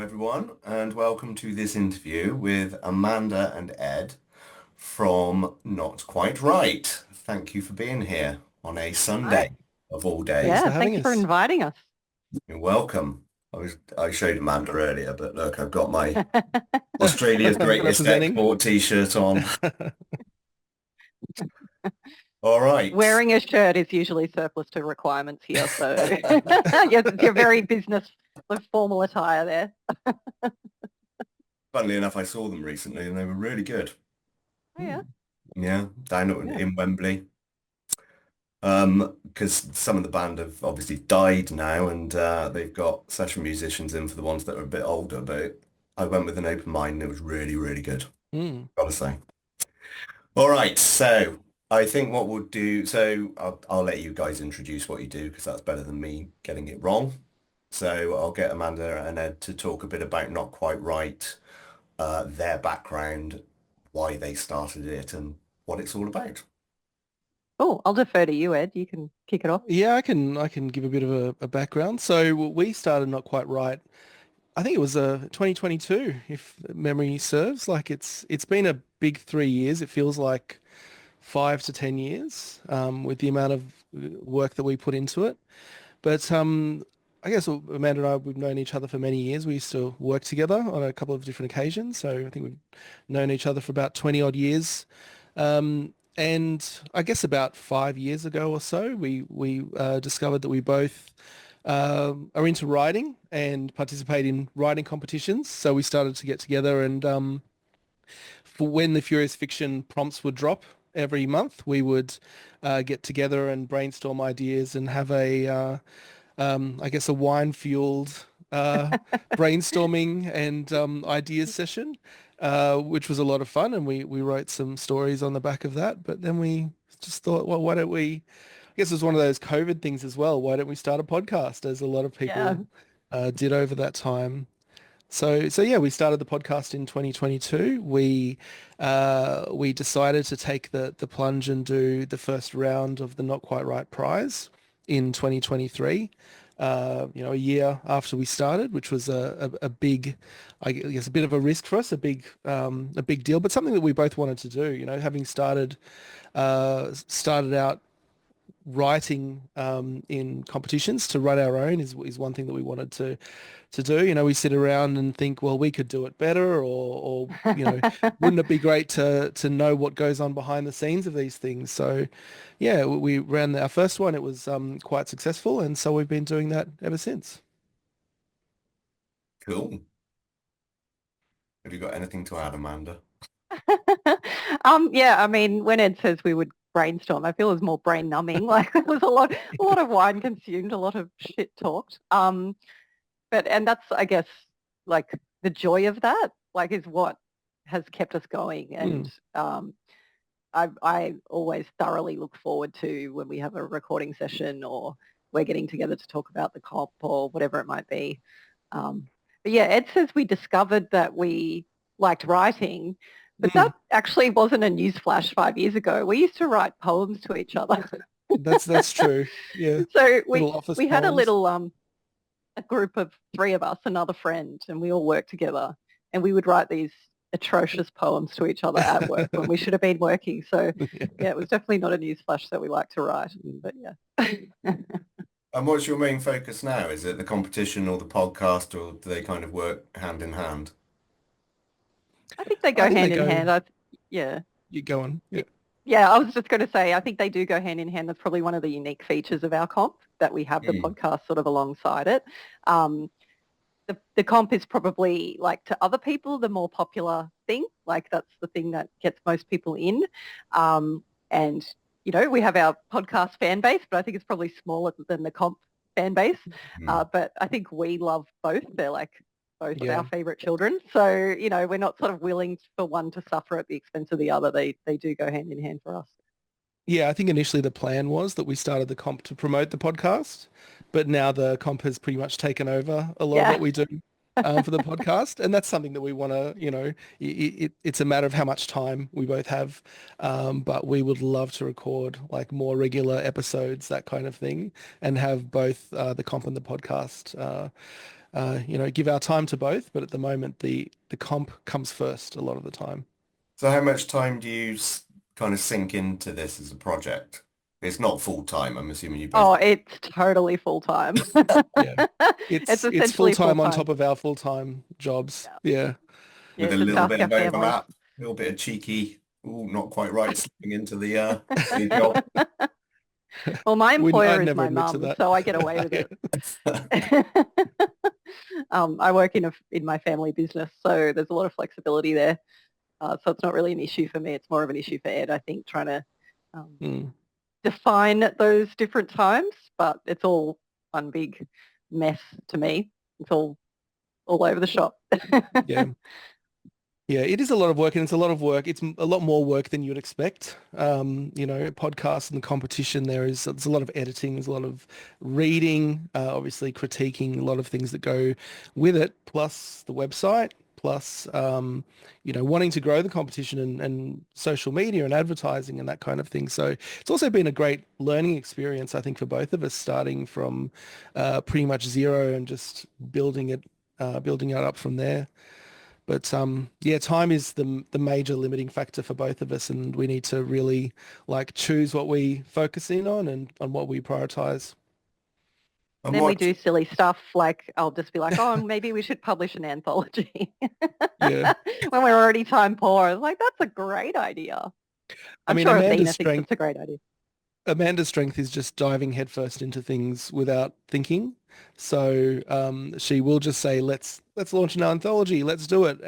everyone, and welcome to this interview with Amanda and Ed from Not Quite Right. Thank you for being here on a Hi. Sunday of all Thanks days. for Yeah, having thanks for us. inviting us. You're welcome. I showed Amanda earlier, but look, I've got my Australia's Greatest Representing. Export t-shirt on. All right. Wearing a shirt is usually surplus to requirements here, so yes, it's your very business formal attire there. Funnily enough, I saw them recently and they were really good. Oh, yeah. Yeah, down Yeah. in Wembley. Because some of the band have obviously died now and they've got session musicians in for the ones that are a bit older, but I went with an open mind and it was really, really good, Mm. gotta say. All right, so I think what we'll do, so I'll let you guys introduce what you do because that's better than me getting it wrong. So I'll get Amanda and Ed to talk a bit about Not Quite Right, their background, why they started it and what it's all about. Oh, I'll defer to you, Ed. You can kick it off. Yeah, I can give a bit of a background. So we started Not Quite Right. I think it was 2022, if memory serves. Like it's been a big 3 years. It feels like 5 to 10 years with the amount of work that we put into it. But I guess Amanda and I, we've known each other for many years. We used to work together on a couple of different occasions. So I think we've known each other for about 20 odd years. And I guess about 5 years ago or so, we discovered that we both are into writing and participate in writing competitions. So we started to get together and for when the Furious Fiction prompts would drop every month, we would get together and brainstorm ideas and have I guess, a wine-fueled brainstorming and ideas session, which was a lot of fun. And we wrote some stories on the back of that. But then we just thought, well, why don't we, I guess it was one of those COVID things as well. Why don't we start a podcast, as a lot of Yeah. people did over that time? So yeah, we started the podcast in 2022. We decided to take the plunge and do the first round of the Not Quite Right prize in 2023. A year after we started, which was a big, I guess, a bit of a risk for us, a big deal, but something that we both wanted to do. Having started out writing in competitions, to write our own is one thing that we wanted to do. We sit around and think, well, we could do it better, or wouldn't it be great to know what goes on behind the scenes of these things? So, yeah, we ran our first one. It was quite successful, and so we've been doing that ever since. Cool. Have you got anything to add, Amanda? Yeah, I mean, when Ed says we would brainstorm, I feel it was more brain numbing. Like there was a lot of wine consumed, a lot of shit talked. And that's, I guess, like the joy of that, like, is what has kept us going. Mm. And I always thoroughly look forward to when we have a recording session or we're getting together to talk about the comp or whatever it might be. Um, but yeah, Ed says we discovered that we liked writing, but Mm. that actually wasn't a news flash 5 years ago. We used to write poems to each other. That's true. Yeah, So little office we had a poems. little a group of three of us, another friend, and we all worked together. And we would write these atrocious poems to each other at work when we should have been working. So yeah, it was definitely not a newsflash that we like to write. But yeah. And what's your main focus now? Is it the competition or the podcast, or do they kind of work hand in hand? I think they I go think they hand in go. hand. Yeah. You go on. Yeah. Yeah, I was just going to say, I think they do go hand in hand. That's probably one of the unique features of our comp, that we have the Mm. podcast sort of alongside it. Um, the comp is probably, like, to other people, the more popular thing. Like, that's the thing that gets most people in. And, we have our podcast fan base, but I think it's probably smaller than the comp fan base. Mm. But I think we love both. They're like both of Yeah. our favorite children. So, we're not sort of willing for one to suffer at the expense of the other. They do go hand in hand for us. Yeah, I think initially the plan was that we started the comp to promote the podcast, but now the comp has pretty much taken over a lot of Yeah. what we do for the podcast, and that's something that we want to, it's a matter of how much time we both have, but we would love to record like more regular episodes, that kind of thing, and have both the comp and the podcast give our time to both. But at the moment, the comp comes first a lot of the time. So how much time do you kind of sink into this as a project? It's not full time. I'm assuming you both Oh, it's totally full time. Yeah, It's it's full essentially full time on time. top of our full time jobs. Yeah. Yeah, with Yeah, a just little ask bit our of family. overlap, a little bit of cheeky, ooh, not quite right, slipping into the day job. Well, my employer I'd is never my admit to mum, that. so I get away with it. I work in my family business, so there's a lot of flexibility there. So it's not really an issue for me. It's more of an issue for Ed, I think, trying to um, Mm, define those different times. But it's all one big mess to me. It's all over the shop. yeah. Yeah, it is a lot of work and it's a lot of work. It's a lot more work than you'd expect. Podcasts and the competition, there's a lot of editing, there's a lot of reading, obviously critiquing, a lot of things that go with it, plus the website, plus, wanting to grow the competition and social media and advertising and that kind of thing. So it's also been a great learning experience, I think, for both of us, starting from pretty much zero and just building it up from there. But yeah, time is the major limiting factor for both of us, and we need to really like choose what we focus in on and on what we prioritize. And Then we what do silly stuff like I'll just be like, oh, maybe we should publish an anthology Yeah. when we're already time poor. I was like, that's a great idea. I I'm mean, sure Athena thinks it's a great idea. Amanda's strength is just diving headfirst into things without thinking. So she will just say, let's launch an anthology, let's do it,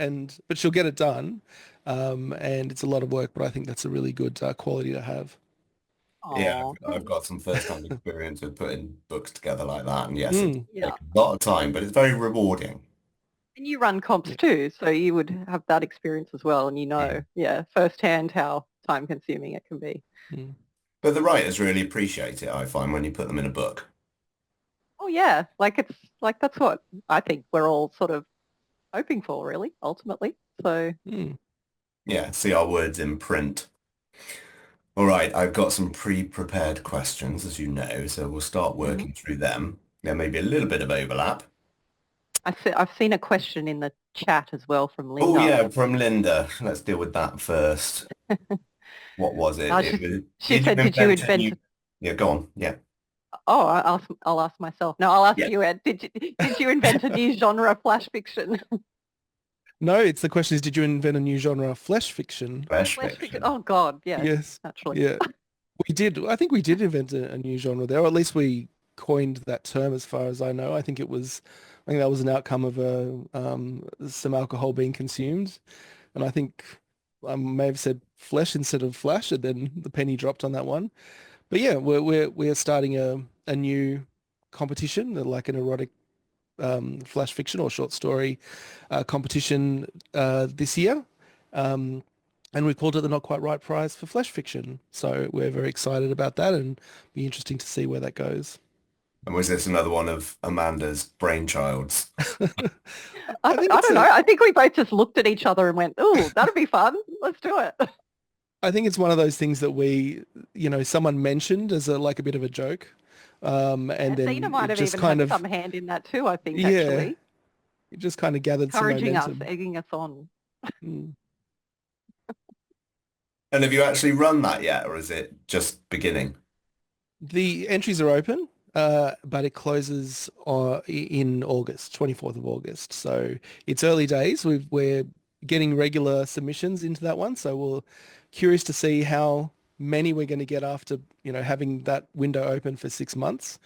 but she'll get it done. And it's a lot of work, but I think that's a really good quality to have. Yeah, Oh, I've got some first-hand experience with putting books together like that, and yes, it Mm, yeah. takes a lot of time, but it's very rewarding. And you run comps yeah. too, so you would have that experience as well, and Mm. yeah, firsthand how time consuming it can be. Mm. But the writers really appreciate it, I find, when you put them in a book. Oh yeah, like it's like that's what I think we're all sort of hoping for, really, ultimately. So Mm. Yeah, see our words in print. All right, I've got some pre-prepared questions, as you know, so we'll start mhm. working through them. There may be a little bit of overlap. I've seen a question in the chat as well from Oh Linda. yeah, from Linda. Let's deal with that first. What was it? Uh, It she, was, she did you said, "Did you invent a invent?" new... Yeah, go on. Yeah. Oh, I'll ask myself. No, I'll ask Yeah. you, Ed. Did you invent a new genre, flash fiction? No, it's the question is, did you invent a new genre, flash fiction? Flash Flash fiction. fiction. Oh God, yes, Yes. naturally. Yeah. We did. I think we did invent a new genre there, or at least we coined that term as far as I know. I think that was an outcome of some alcohol being consumed. And I think I may have said flesh instead of flash, and then the penny dropped on that one. But yeah, we're starting a new competition, like an erotic flash fiction or short story competition this year. Um, and we called it the Not Quite Right Prize for Flash Fiction. So we're very excited about that and be interesting to see where that goes. And was this another one of Amanda's brainchilds? I think I it's don't know. a I think we both just looked at each other and went, "Oh, that'd be fun. Let's do it." I think it's one of those things that someone mentioned as a bit of a joke. And Athena then might it have just even kind had of, some hand in that too. I think yeah, actually it just kind of gathered some encouraging us, momentum. egging us on. Mm. And have you actually run that yet, or is it just beginning? The entries are open, but it closes in August, 24th of August. So it's early days. We're getting regular submissions into that one. So we're curious to see how many we're going to get after, having that window open for 6 months.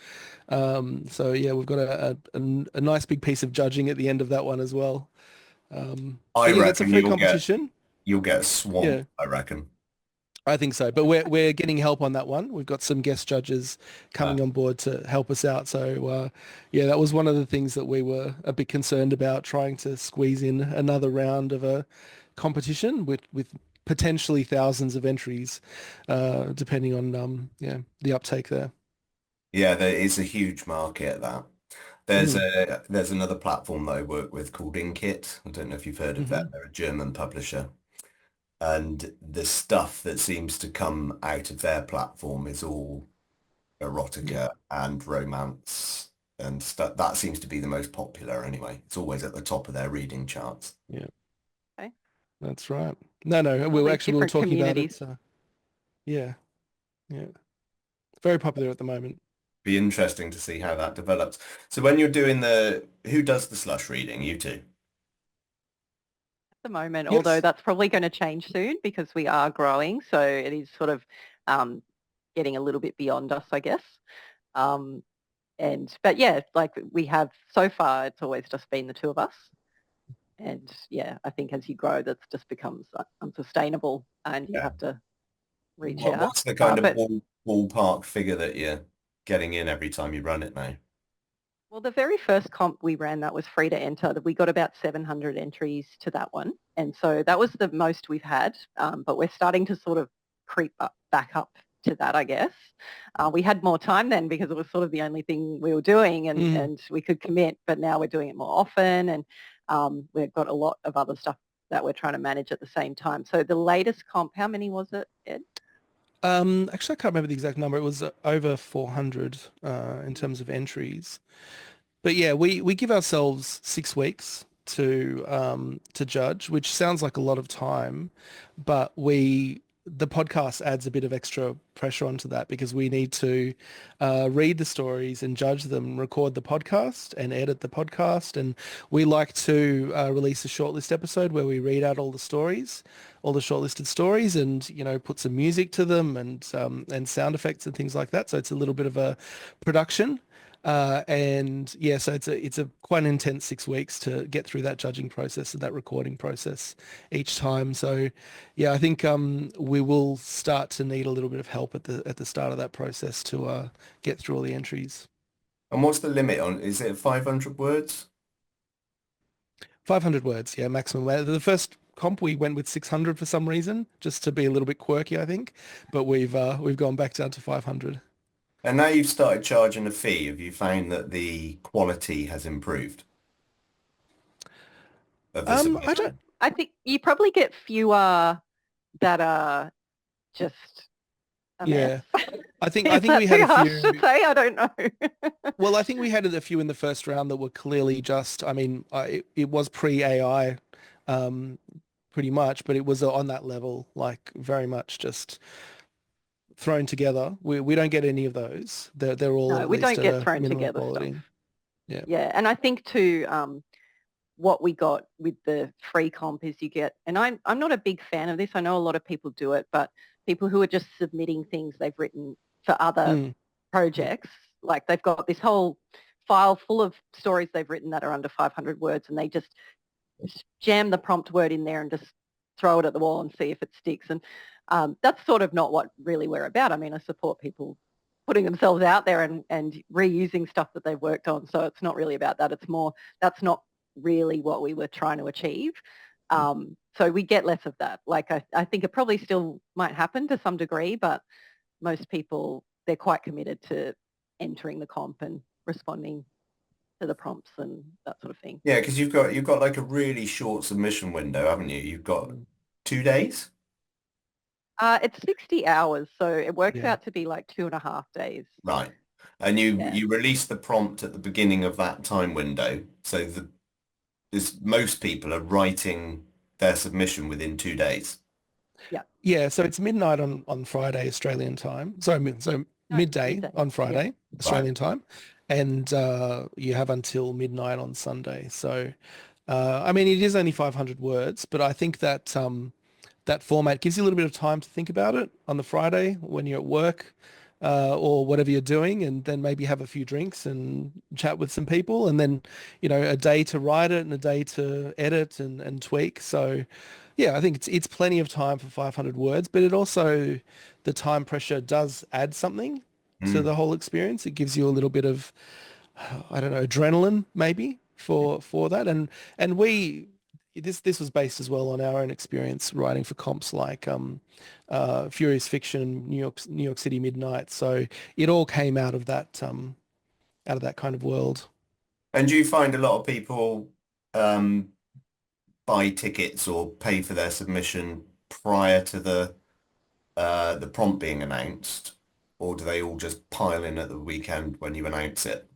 So yeah, we've got a nice big piece of judging at the end of that one as well. I But yeah, that's a reckon free competition. you'll get Yeah. swamped, I reckon. I think so, but we're getting help on that one. We've got some guest judges Uh, coming on board to help us out. So yeah, that was one of the things that we were a bit concerned about, trying to squeeze in another round of a competition with potentially thousands of entries, depending on the uptake there. yeah, there is a huge market that. There's Mm, there's another platform that I work with called Inkit. I don't know if you've heard of them. hmm. They're a German publisher. And the stuff that seems to come out of their platform is all Yeah. erotica and romance. and that seems to be the most popular anyway. It's always at the top of their reading charts. Yeah, Okay. that's right. No, no, All these we were different talking about communities. it. Yeah, yeah, very popular at the moment. Be interesting to see how that develops. So when you're doing who does the slush reading? You two. The moment, although Yes. that's probably going to change soon because we are growing. So it is sort of um, getting a little bit beyond us, I guess. Um, but yeah, like we have so far, it's always just been the two of us. And yeah, I think as you grow, that just becomes unsustainable and you Yeah. have to reach out. What's the kind of But ballpark figure that you're getting in every time you run it now? well, the very first comp we ran that was free to enter. We got about 700 entries to that one. And so that was the most we've had. But we're starting to sort of creep back up to that, I guess. We had more time then because it was sort of the only thing we were doing Mm. and we could commit, but now we're doing it more often and we've got a lot of other stuff that we're trying to manage at the same time. So the latest comp, how many was it, Ed? Actually, I can't remember the exact number. It was over 400 in terms of entries. But yeah, we give ourselves 6 weeks to judge, which sounds like a lot of time, but the podcast adds a bit of extra pressure onto that because we need to read the stories and judge them, record the podcast and edit the podcast, and we like to release a shortlist episode where we read out all the stories, all the shortlisted stories, and put some music to them and sound effects and things like that. So it's a little bit of a production. And yeah, so it's a quite an intense 6 weeks to get through that judging process and that recording process each time. So yeah, I think we will start to need a little bit of help at the start of that process to get through all the entries. And what's the limit on? Is it 500 words? 500 words, yeah, maximum. The first comp we went with 600 for some reason, just to be a little bit quirky, I think. But we've gone back down to 500. And now you've started charging a fee. Have you found that the quality has improved of the I don't. submission? I think you probably get fewer that are just a mess. Yeah, I Is think we that had too a harsh to few. say? I don't know. Well, I think we had a few in the first round that were clearly just, I mean, it was pre-AI, um, pretty much, but it was on that level, like very much just thrown together. We don't get any of those. They're all No, at we least don't at get a thrown minimum together stuff. quality. Yeah. Yeah, and I think too, what we got with the free comp is you get, and I'm not a big fan of this. I know a lot of people do it, but people who are just submitting things they've written for other Mm. Yeah. projects, like they've got this whole file full of stories they've written that are under 500 words, and they just jam the prompt word in there and just throw it at the wall and see if it sticks. And that's sort of not what really we're about. I mean, I support people putting themselves out there and reusing stuff that they've worked on. So it's not really about that. It's more, that's not really what we were trying to achieve. So we get less of that. Like I think it probably still might happen to some degree, but most people, they're quite committed to entering the comp and responding to the prompts and that sort of thing. Yeah, because you've got like a really short submission window, haven't you? You've got Mm. 2 days. It's 60 hours, so it works Yeah. out to be like 2.5 days. Right. And you Yeah, you release the prompt at the beginning of that time window. So most people are writing their submission within 2 days. yeah. Yeah, so it's midnight on Friday Australian time. So No, midday midday. on Yeah, Friday Right. Australian time, and you have until midnight on Sunday. So, I mean, it is only 500 words, but I think that that format gives you a little bit of time to think about it on the Friday when you're at work, or whatever you're doing, and then maybe have a few drinks and chat with some people, and then, a day to write it and a day to edit and tweak. So, yeah, I think it's plenty of time for 500 words, but it also, the time pressure does add something to Mm. the whole experience. It gives you a little bit of, I don't know, adrenaline maybe for that. And this was based as well on our own experience writing for comps like Furious Fiction, New York City Midnight. So it all came out of that kind of world. And do you find a lot of people um, buy tickets or pay for their submission prior to the prompt being announced, or do they all just pile in at the weekend when you announce it?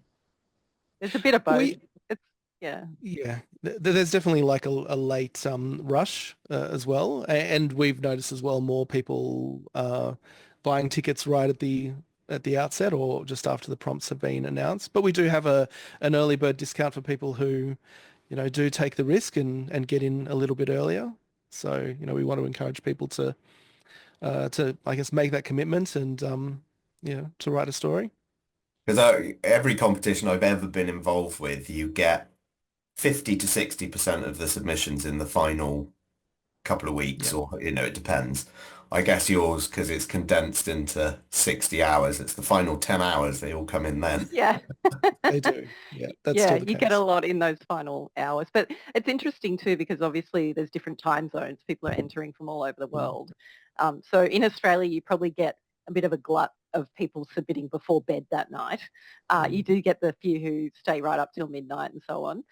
There's a bit of both. We It's yeah. Yeah, there's definitely like a late rush as well, and we've noticed as well more people buying tickets right at the outset or just after the prompts have been announced. But we do have a an early bird discount for people who, do take the risk and get in a little bit earlier. So, we want to encourage people to I guess make that commitment and to write a story. Because every competition I've ever been involved with, you get 50 to 60% of the submissions in the final couple of weeks, Yeah, or, it depends. I guess yours, because it's condensed into 60 hours, it's the final 10 hours, they all come in then. Yeah. they do. Yeah, that's Yeah, still the you get a case. lot in those final hours. But it's interesting too because obviously there's different time zones. People are entering from all over the Mm. world. So in Australia, you probably get a bit of a glut of people submitting before bed that night. You Mm. do get the few who stay right up till midnight and so on.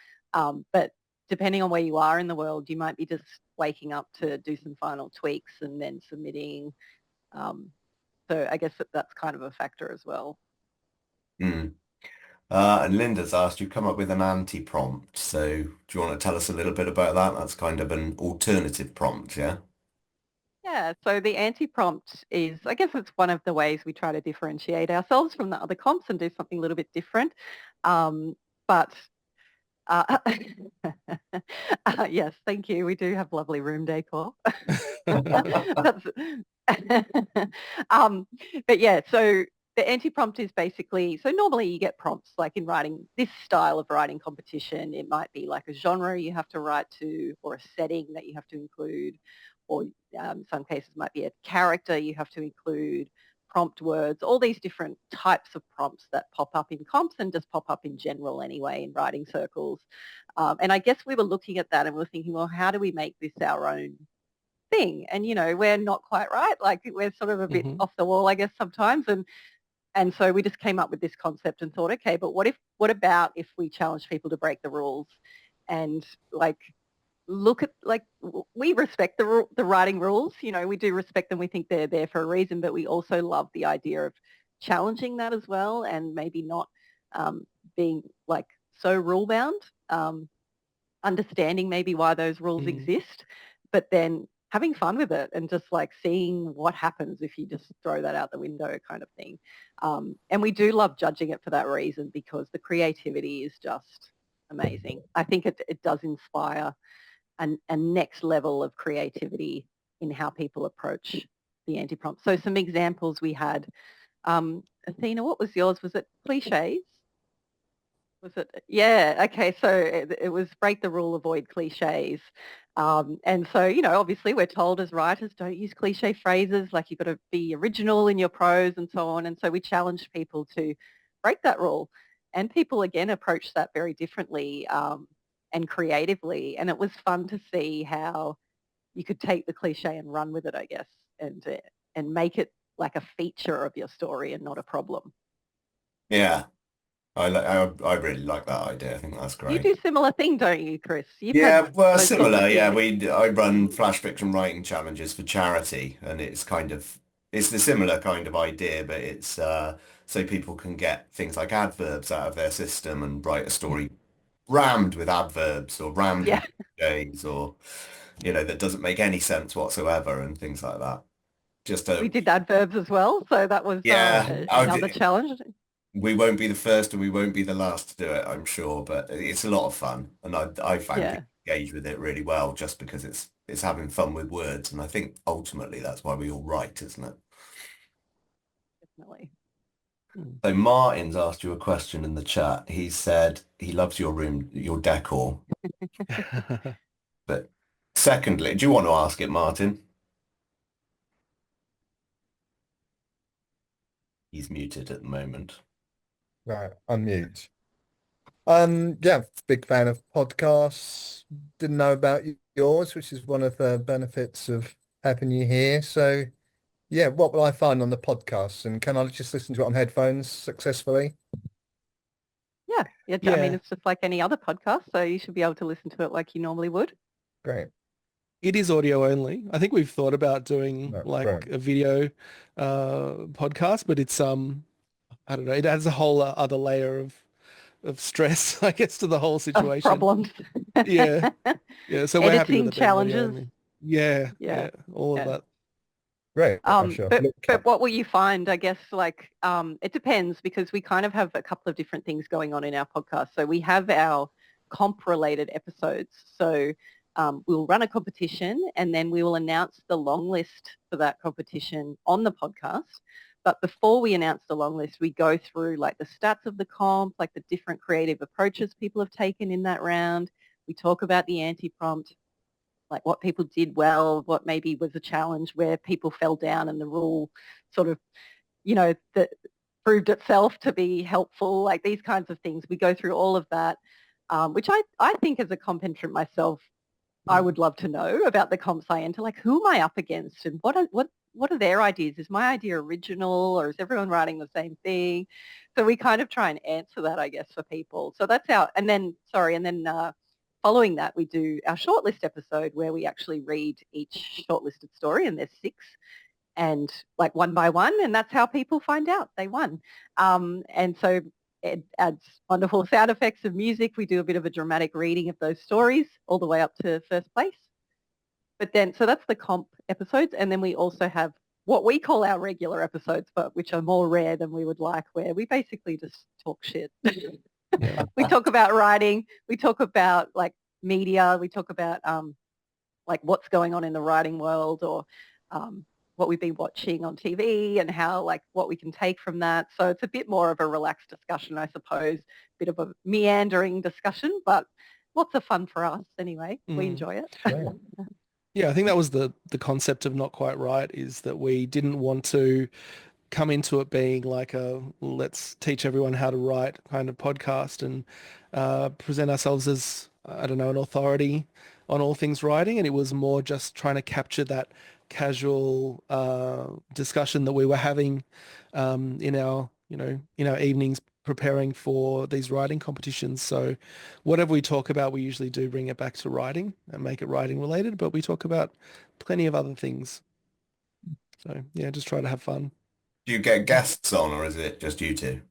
But depending on where you are in the world, you might be just waking up to do some final tweaks and then submitting. Um, so I guess that's kind of a factor as well. Mm. And Linda's asked you come up with an anti-prompt. So do you want to tell us a little bit about that? That's kind of an alternative prompt, yeah? Yeah, so the anti-prompt is, I guess it's one of the ways we try to differentiate ourselves from the other comps and do something a little bit different. But uh, yes, thank you. We do have lovely room decor. That's, um, but yeah, so the anti-prompt is basically, so normally you get prompts like in writing this style of writing competition. It might be like a genre you have to write to or a setting that you have to include, or some cases might be a character you have to include, prompt words, all these different types of prompts that pop up in comps and just pop up in general anyway in writing circles. And I guess we were looking at that and we were thinking, well, how do we make this our own thing? And, we're not quite right. Like we're sort of a bit Hmm. off the wall, I guess, sometimes. And so we just came up with this concept and thought, okay, but what about if we challenge people to break the rules and like look at like we respect the writing rules. We do respect them. We think they're there for a reason, but we also love the idea of challenging that as well and maybe not um, being like so rule bound, understanding maybe why those rules Mm. exist, but then having fun with it and just like seeing what happens if you just throw that out the window kind of thing. And we do love judging it for that reason because the creativity is just amazing. I think it does inspire a next level of creativity in how people approach the anti-prompt. So some examples we had, Athena, what was yours? Was it cliches? Was it? Yeah. Okay. So it was break the rule, avoid cliches. And so, obviously we're told as writers, don't use cliche phrases, like you've got to be original in your prose and so on. And so we challenged people to break that rule. And people, again, approached that very differently and creatively. And it was fun to see how you could take the cliche and run with it, I guess, and make it like a feature of your story and not a problem. Yeah, I really like that idea. I think that's You great. do similar thing, don't you, Chris? You've had Yeah, well, those sorts of similar. Yeah, things. I run flash fiction writing challenges for charity, and it's the similar kind of idea, but it's so people can get things like adverbs out of their system and write a story rammed with adverbs or rammed Yeah, with days or that doesn't make any sense whatsoever and things like that. Just we a did adverbs as well, so that was yeah, another challenge. we won't be the first and we won't be the last to do it, I'm sure, but it's a lot of fun, and I found Yeah, people engage with it really well just because it's having fun with words, and I think ultimately that's why we all write, isn't it? definitely. Mm. So Martin's asked you a question in the chat. He said he loves your room, your decor, but secondly, do you want to ask it, Martin? He's muted at the moment. Right, unmute. Yeah, big fan of podcasts. Didn't know about yours, which is one of the benefits of having you here. So, yeah, what will I find on the podcast? And can I just listen to it on headphones successfully? Yeah, yeah. I mean, Yeah, it's just like any other podcast, so you should be able to listen to it like you normally would. Great. it is audio only. I think we've thought about doing No, like brilliant. a video podcast, but it's I don't know, it adds a whole other layer of stress, I guess, to the whole Of situation. problems. Yeah. Yeah. So we're happy with Editing it being audio challenges. only. Yeah. Yeah. Yeah. All of Yeah. that. Great. I shall But look but up. what will you find? I guess like it depends because we kind of have a couple of different things going on in our podcast. So we have our comp related episodes. So we'll run a competition and then we will announce the long list for that competition on the podcast. But before we announce the long list, we go through like the stats of the comp, like the different creative approaches people have taken in that round. We talk about the anti-prompt, like what people did well, what maybe was a challenge where people fell down and the rule sort of, that proved itself to be helpful, like these kinds of things. We go through all of that, which I think as a comp entrant myself, I would love to know about the comps I enter. Like, who am I up against and what are their ideas? Is my idea original or is everyone writing the same thing? So we kind of try and answer that, I guess, for people. So that's following that, we do our shortlist episode where we actually read each shortlisted story, and there's 6, and like one by one, and that's how people find out they won. And so it adds wonderful sound effects of music. We do a bit of a dramatic reading of those stories all the way up to first place. But then, so that's the comp episodes. And then we also have what we call our regular episodes, but which are more rare than we would like, where we basically just talk shit. Yeah. We talk about writing. We talk about like media. We talk about like what's going on in the writing world, or what we've been watching on TV and how, like, what we can take from that. So it's a bit more of a relaxed discussion, I suppose, bit of a meandering discussion, but lots of fun for us anyway. We Mm. enjoy it. Great. Yeah, I think that was the concept of Not Quite Right, is that we didn't want to come into it being like a let's teach everyone how to write kind of podcast and present ourselves as, I don't know, an authority on all things writing. And it was more just trying to capture that casual discussion that we were having in our, in our evenings preparing for these writing competitions. So whatever we talk about, we usually do bring it back to writing and make it writing related, but we talk about plenty of other things. So yeah, just try to have fun. Do you get guests on, or is it just you two?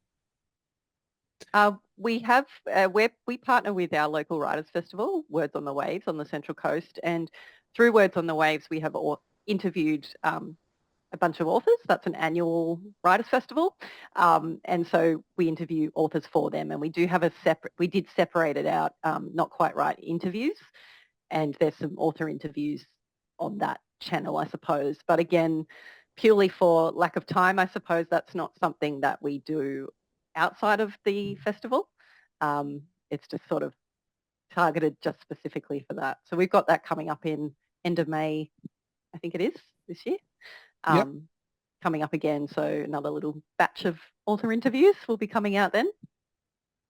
We have we partner with our local writers festival, Words on the Waves, on the Central Coast, and through Words on the Waves, we have interviewed a bunch of authors. That's an annual writers festival, and so we interview authors for them. And we do have we did separate it out, Not Quite Right interviews, and there's some author interviews on that channel, I suppose. But again, purely for lack of time, I suppose that's not something that we do outside of the festival. It's just sort of targeted just specifically for that. So we've got that coming up in end of May, I think it is, this year. Yep. Coming up again. So another little batch of author interviews will be coming out then.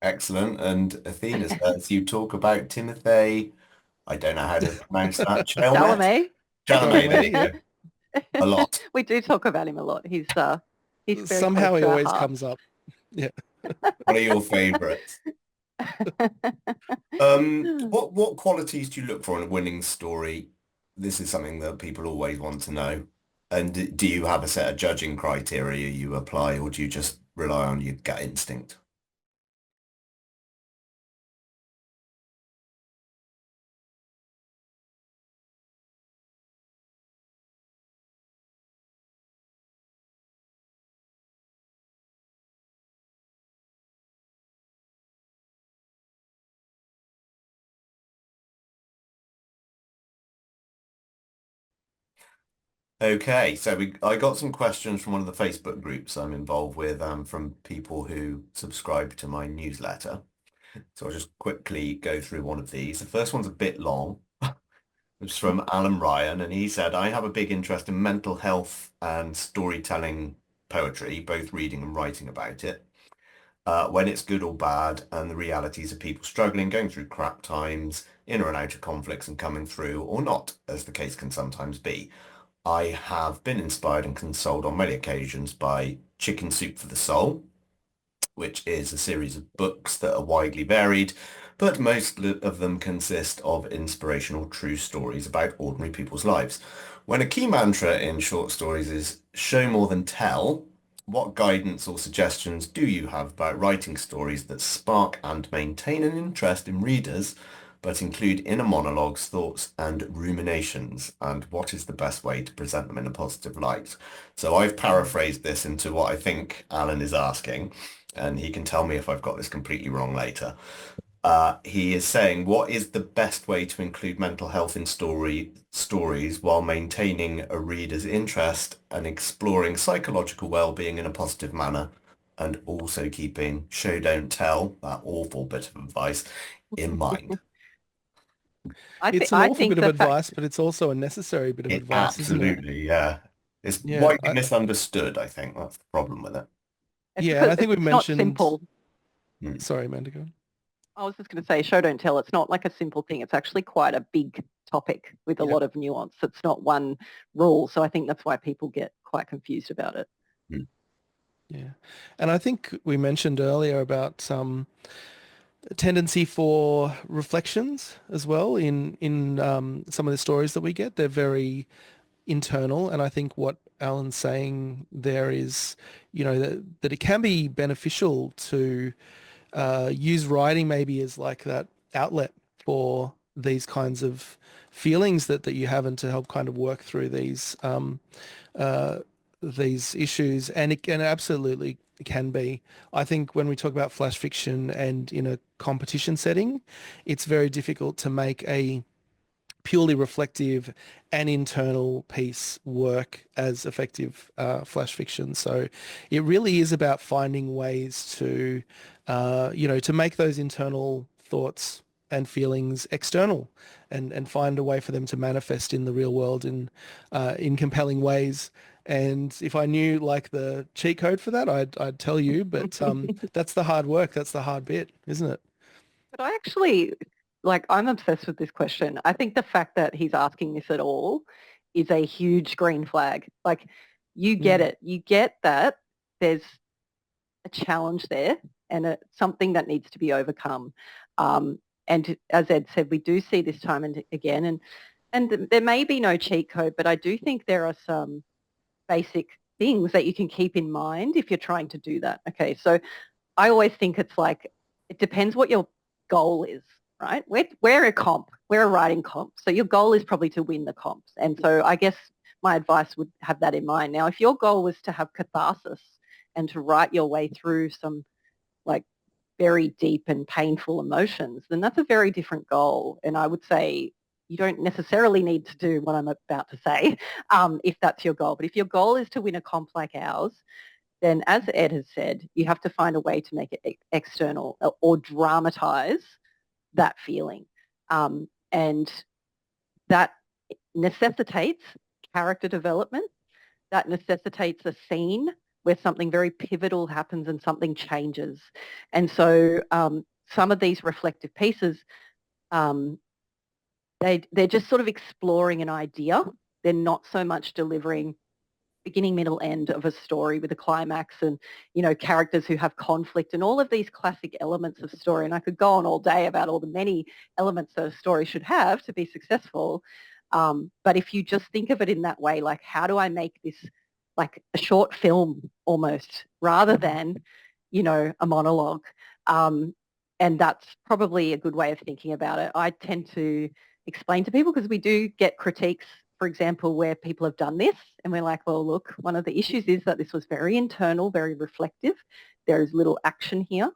Excellent. And Athena says you talk about Timothy. I don't know how to pronounce that. Chalamet? Chalamet. Chalamet, there you Yeah. go. A lot. We do talk about him a lot. He's very Somehow close he to our always heart. comes up. Yeah. What are your favourites? What qualities do you look for in a winning story? This is something that people always want to know. And do you have a set of judging criteria you apply, or do you just rely on your gut instinct? Okay, so I got some questions from one of the Facebook groups I'm involved with, from people who subscribe to my newsletter. So I'll just quickly go through one of these. The first one's a bit long. It's from Alan Ryan, and he said, I have a big interest in mental health and storytelling poetry, both reading and writing about it. When it's good or bad, and the realities of people struggling, going through crap times, in or out of conflicts and coming through, or not, as the case can sometimes be. I have been inspired and consoled on many occasions by Chicken Soup for the Soul, which is a series of books that are widely varied, but most of them consist of inspirational true stories about ordinary people's lives. When a key mantra in short stories is show more than tell, what guidance or suggestions do you have about writing stories that spark and maintain an interest in readers, but include inner monologues, thoughts, and ruminations? And what is the best way to present them in a positive light? So I've paraphrased this into what I think Alan is asking, and he can tell me if I've got this completely wrong later. He is saying, what is the best way to include mental health in stories while maintaining a reader's interest and exploring psychological well-being in a positive manner, and also keeping show don't tell, that awful bit of advice, in mind? It's an I awful think bit of the fact advice, but it's also a necessary bit of It advice, isn't it? absolutely, yeah. It's Yeah, widely misunderstood, I think. That's the problem with it. it's yeah, and because I think we it's not mentioned. simple. Hmm. Sorry, Amanda, go on. I was just going to say, show don't tell. It's not like a simple thing. It's actually quite a big topic with a Yeah. lot of nuance. It's not one rule. So I think that's why people get quite confused about it. Hmm. Yeah, and I think we mentioned earlier about a tendency for reflections as well in some of the stories that we get. They're very internal, and I think what Alan's saying there is, that it can be beneficial to use writing maybe as like that outlet for these kinds of feelings that you have, and to help kind of work through uh, these issues. And it can absolutely can be. I think when we talk about flash fiction and in a competition setting, it's very difficult to make a purely reflective and internal piece work as effective flash fiction. So it really is about finding ways to make those internal thoughts and feelings external, and find a way for them to manifest in the real world in compelling ways. And if I knew like the cheat code for that, I'd tell you. But that's the hard work. That's the hard bit, isn't it? But I actually, I'm obsessed with this question. I think the fact that he's asking this at all is a huge green flag. Like, you get Mm. it. You get that there's a challenge there and something that needs to be overcome. And as Ed said, we do see this time and again, and there may be no cheat code, but I do think there are some basic things that you can keep in mind if you're trying to do that. Okay, so I always think it's like, it depends what your goal is, right? We're a comp, we're a writing comp. So your goal is probably to win the comps. And so I guess my advice would have that in mind. Now, if your goal was to have catharsis and to write your way through some like very deep and painful emotions, then that's a very different goal. And I would say you don't necessarily need to do what I'm about to say if that's your goal. But if your goal is to win a comp like ours, then as Ed has said, you have to find a way to make it external or dramatize that feeling. And that necessitates character development. That necessitates a scene where something very pivotal happens and something changes. And so some of these reflective pieces, um, they're just sort of exploring an idea. They're not so much delivering beginning, middle, end of a story with a climax and, characters who have conflict and all of these classic elements of story. And I could go on all day about all the many elements that a story should have to be successful. But if you just think of it in that way, like, how do I make this like a short film almost rather than, a monologue? And that's probably a good way of thinking about it. I tend to explain to people, because we do get critiques, for example, where people have done this and we're like, well, look, one of the issues is that this was very internal, very reflective. There is little action here.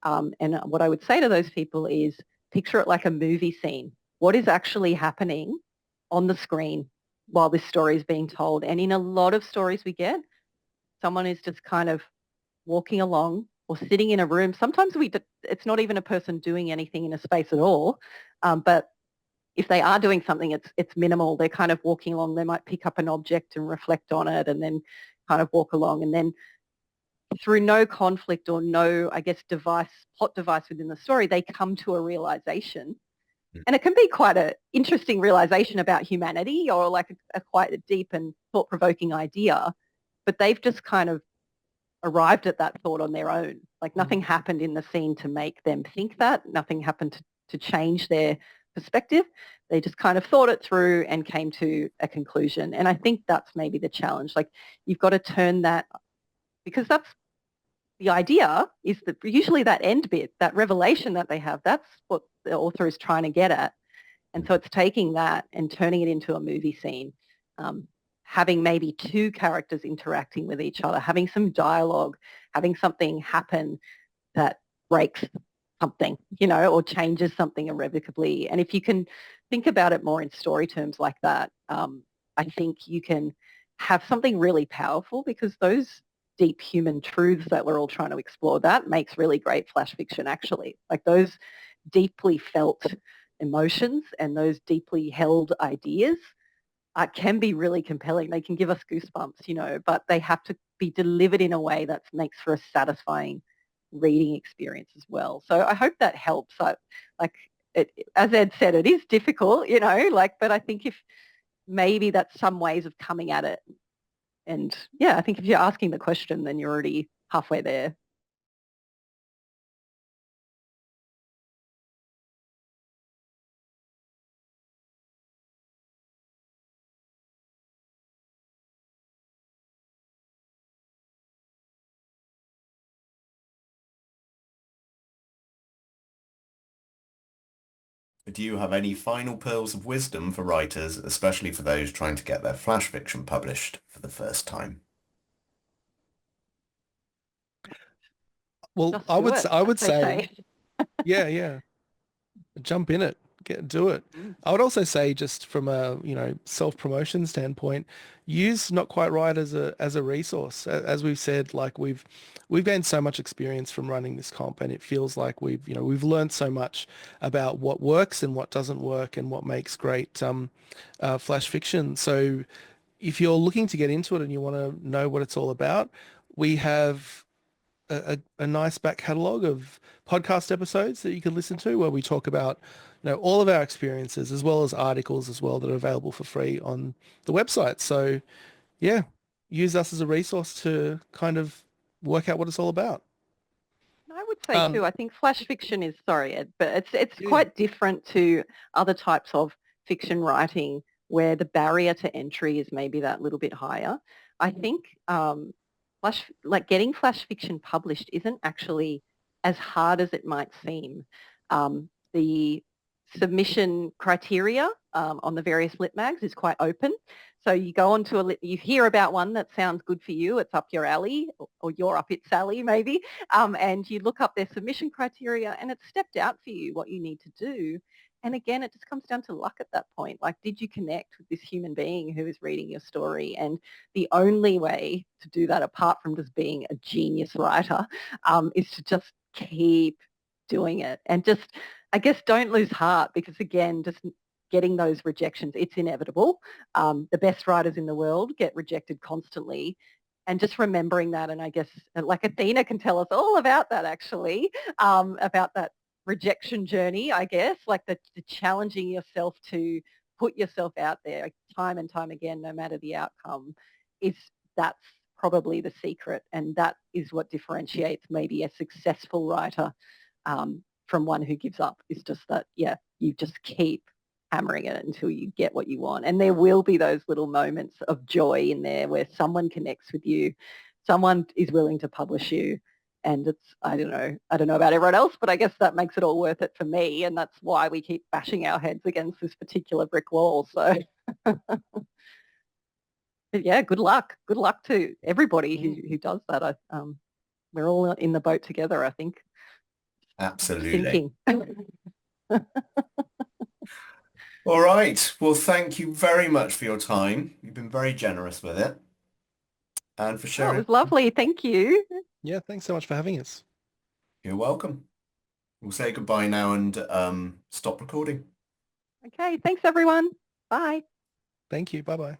And what I would say to those people is, picture it like a movie scene. What is actually happening on the screen while this story is being told? And in a lot of stories we get, someone is just kind of walking along or sitting in a room. Sometimes it's not even a person doing anything in a space at all, but if they are doing something, it's minimal. They're kind of walking along. They might pick up an object and reflect on it and then kind of walk along. And then through no conflict or no, I guess, plot device within the story, they come to a realization. And it can be quite an interesting realization about humanity, or like a quite a deep and thought-provoking idea. But they've just kind of arrived at that thought on their own. Like, nothing happened in the scene to make them think that. Nothing happened to change their perspective. They just kind of thought it through and came to a conclusion. And I think that's maybe the challenge. Like, you've got to turn that because that's the idea, is that usually that end bit, that revelation that they have, that's what the author is trying to get at. And so it's taking that and turning it into a movie scene, having maybe two characters interacting with each other, having some dialogue, having something happen that breaks something, or changes something irrevocably. And if you can think about it more in story terms like that, I think you can have something really powerful, because those deep human truths that we're all trying to explore, that makes really great flash fiction, actually. Like those deeply felt emotions and those deeply held ideas can be really compelling. They can give us goosebumps, but they have to be delivered in a way that makes for a satisfying reading experience as well. So I hope that helps. As Ed said, it is difficult, but I think if maybe that's some ways of coming at it. And yeah, I think if you're asking the question, then you're already halfway there. Do you have any final pearls of wisdom for writers, especially for those trying to get their flash fiction published for the first time? Well, Just I do would it, I as would they say, say. yeah, jump in it, do it. Mm. I would also say, just from a self-promotion standpoint, use Not Quite Right as a resource. As we've said, like we've gained so much experience from running this comp, and it feels like we've learned so much about what works and what doesn't work and what makes great flash fiction. So if you're looking to get into it and you want to know what it's all about, we have a nice back catalogue of podcast episodes that you can listen to, where we talk about all of our experiences, as well as articles as well, that are available for free on the website. So yeah, use us as a resource to kind of work out what it's all about. I would say Um, too, I think flash fiction is, sorry, Ed, but it's yeah, quite different to other types of fiction writing, where the barrier to entry is maybe that little bit higher. I think getting flash fiction published isn't actually as hard as it might seem. The submission criteria on the various lit mags is quite open. So you go onto you hear about one that sounds good for you, it's up your alley, or you're up its alley maybe, and you look up their submission criteria, and it's stepped out for you what you need to do. And again, it just comes down to luck at that point. Like, did you connect with this human being who is reading your story? And the only way to do that, apart from just being a genius writer, is to just keep doing it, and just, I guess, don't lose heart, because again, just getting those rejections, it's inevitable. The best writers in the world get rejected constantly. And just remembering that, and I guess like Athena can tell us all about that, actually, about that rejection journey, I guess, like the challenging yourself to put yourself out there time and time again, no matter the outcome, that's probably the secret. And that is what differentiates maybe a successful writer from one who gives up, is just that, yeah, you just keep hammering it until you get what you want. And there will be those little moments of joy in there where someone connects with you, someone is willing to publish you. And it's, I don't know about everyone else, but I guess that makes it all worth it for me. And that's why we keep bashing our heads against this particular brick wall. So yeah, good luck. Good luck to everybody who does that. We're all in the boat together, I think. Absolutely. Thinking. All right. Well, thank you very much for your time. You've been very generous with it and for Oh, it sharing. was lovely. Thank you. yeah, thanks so much for having us. You're welcome. We'll say goodbye now and stop recording. Okay, thanks everyone. Bye. Thank you. Bye bye.